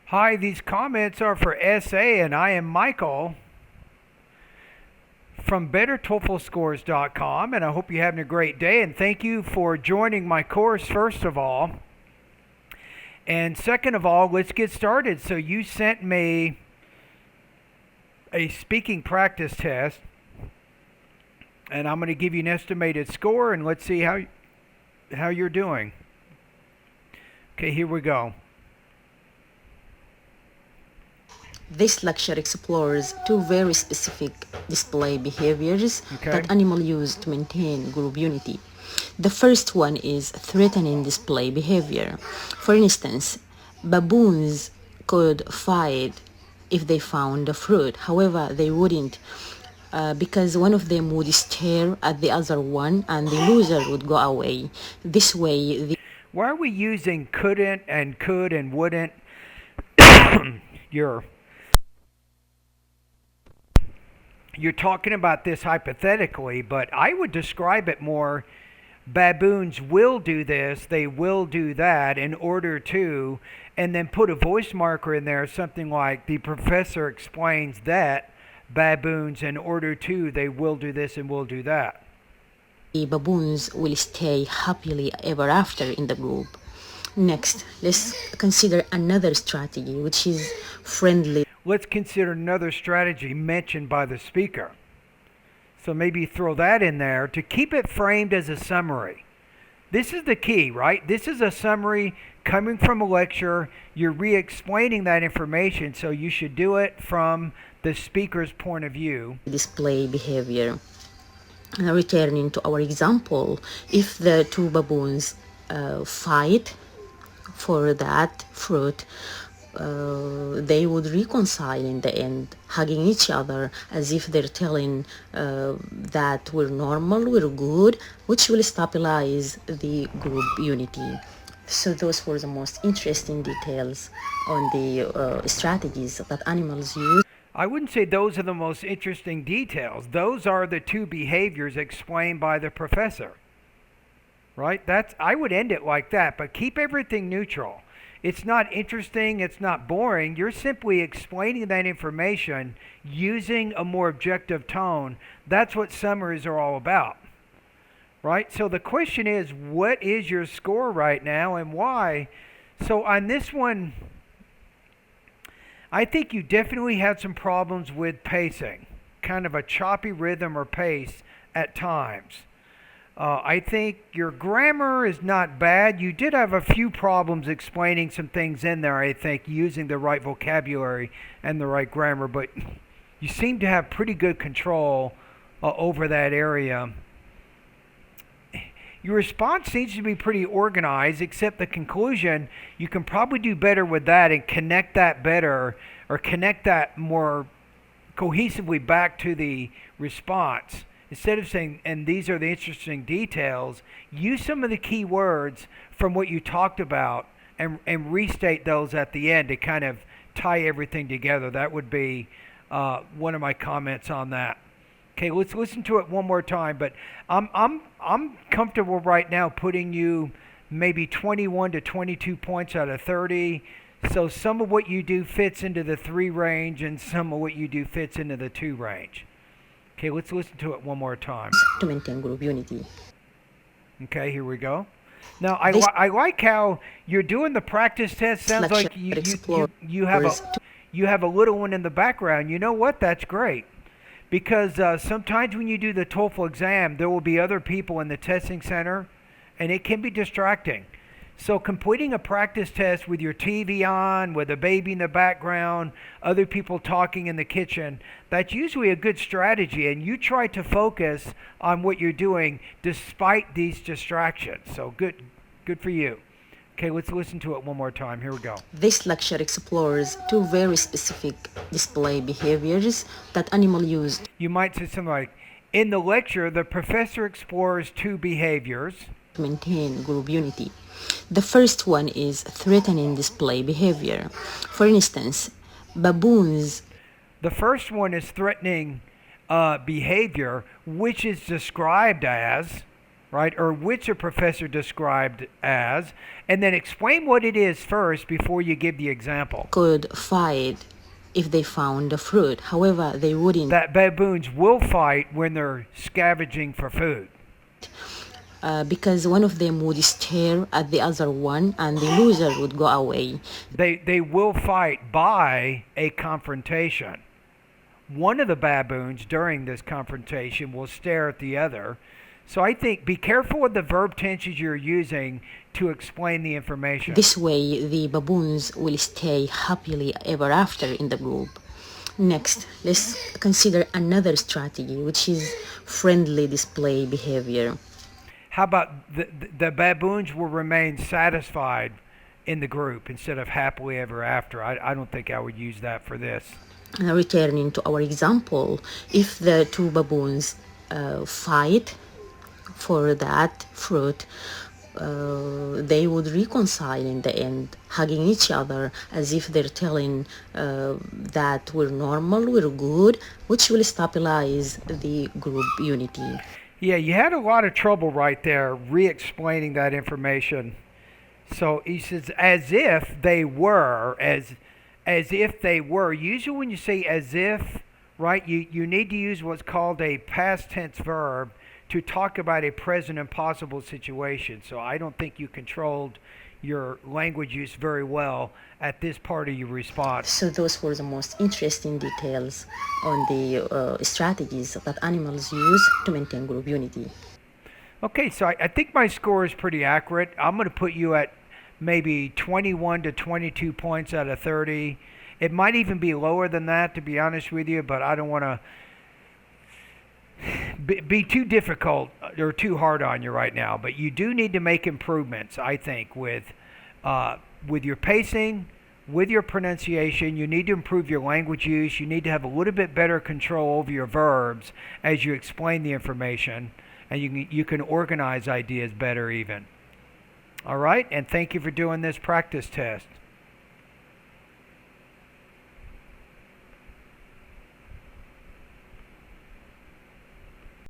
Hi, these comments are for SA, and I am Michael from BetterTOEFLScores.com, and I hope you're having a great day. And thank you for joining my course, first of all. And second of all, let's get started. So, you sent me a speaking practice test, and I'm going to give you an estimated score, and let's see how you're doing. Okay, here we go. This lecture explores two very specific display behaviors Okay. that animals use to maintain group unity. The first one is threatening display behavior. For instance, baboons could fight if they found a fruit. However, they wouldn't because one of them would stare at the other one and the loser would go away. This way, the Why are we using couldn't and could and wouldn't? You're you're talking about this hypothetically, but I would describe it more baboons will do this, they will do that in order to, and then put a voice marker in there, something like the professor explains that baboons in order to, they will do this and will do that. baboons will stay happily ever after in the group. Next, let's consider another strategy, which is friendly Let's consider another strategy mentioned by the speaker. So maybe throw that in there to keep it framed as a summary. This is the key, right? This is a summary coming from a lecture. You're re-explaining that information, so you should do it from the speaker's point of view. display behavior. Returning to our example, if the two baboons fight for that fruit, they would reconcile in the end, hugging each other as if they're telling that we're normal, we're good, which will stabilize the group unity. So those were the most interesting details on the strategies that animals use. I wouldn't say those are the most interesting details. Those are the two behaviors explained by the professor. Right? I would end it like that, but keep everything neutral. It's not interesting, it's not boring. You're simply explaining that information using a more objective tone. That's what summaries are all about. Right? So the question is, what is your score right now and why? So on this one, I think you definitely had some problems with pacing, kind of a choppy rhythm or pace at times. I think your grammar is not bad. You did have a few problems explaining some things in there, I think, using the right vocabulary and the right grammar, but you seem to have pretty good control over that area. Your response seems to be pretty organized, except the conclusion. You can probably do better with that and connect that better, or connect that more cohesively back to the response. Instead of saying, and these are the interesting details, use some of the key words from what you talked about and restate those at the end to kind of tie everything together. That would be one of my comments on that. Okay, let's listen to it one more time. But I'm comfortable right now putting you maybe 21 to 22 points out of 30. So some of what you do fits into the 3 range, and some of what you do fits into the 2 range. Okay, let's listen to it one more time. To maintain group unity. Okay, here we go. Now, I like how you're doing the practice test. Sounds like you have a little one in the background. You know what? That's great. Because sometimes when you do the TOEFL exam, there will be other people in the testing center, and it can be distracting. So completing a practice test with your TV on, with a baby in the background, other people talking in the kitchen, that's usually a good strategy. And you try to focus on what you're doing despite these distractions. So good for you. Okay, let's listen to it one more time. Here we go. This lecture explores two very specific display behaviors that animals use. You might say something like, in the lecture, the professor explores 2 behaviors To maintain group unity. The first one is threatening display behavior. For instance, baboons The first one is threatening behavior, which is described as, right? Or which a professor described as, and then explain what it is first before you give the example. Could fight if they found the fruit. However, they wouldn't. That baboons will fight when they're scavenging for food. Because one of them would stare at the other one and the loser would go away. They will fight by a confrontation. One of the baboons during this confrontation will stare at the other. So I think be careful of the verb tenses you're using to explain the information. This way, the baboons will stay happily ever after in the group. Next, let's consider another strategy, which is friendly display behavior. How about the baboons will remain satisfied in the group instead of happily ever after? I don't think I would use that for this. Returning to our example, if the two baboons fight for that fruit, they would reconcile in the end, hugging each other as if they're telling that we're normal, we're good, which will stabilize the group unity. Yeah, you had a lot of trouble right there re-explaining that information. So he says, as if they were, as if they were. Usually when you say as if, right, you need to use what's called a past tense verb to talk about a present and possible situation. So I don't think you controlled your language use very well at this part of your response. So those were the most interesting details on the strategies that animals use to maintain group unity. Okay, so I think my score is pretty accurate. I'm going to put you at maybe 21 to 22 points out of 30. It might even be lower than that, to be honest with you, but I don't want to be too difficult or too hard on you right now. But you do need to make improvements, I think, with your pacing, with your pronunciation. You need to improve your language use. You need to have a little bit better control over your verbs as you explain the information, and you can organize ideas better even. All right, and thank you for doing this practice test.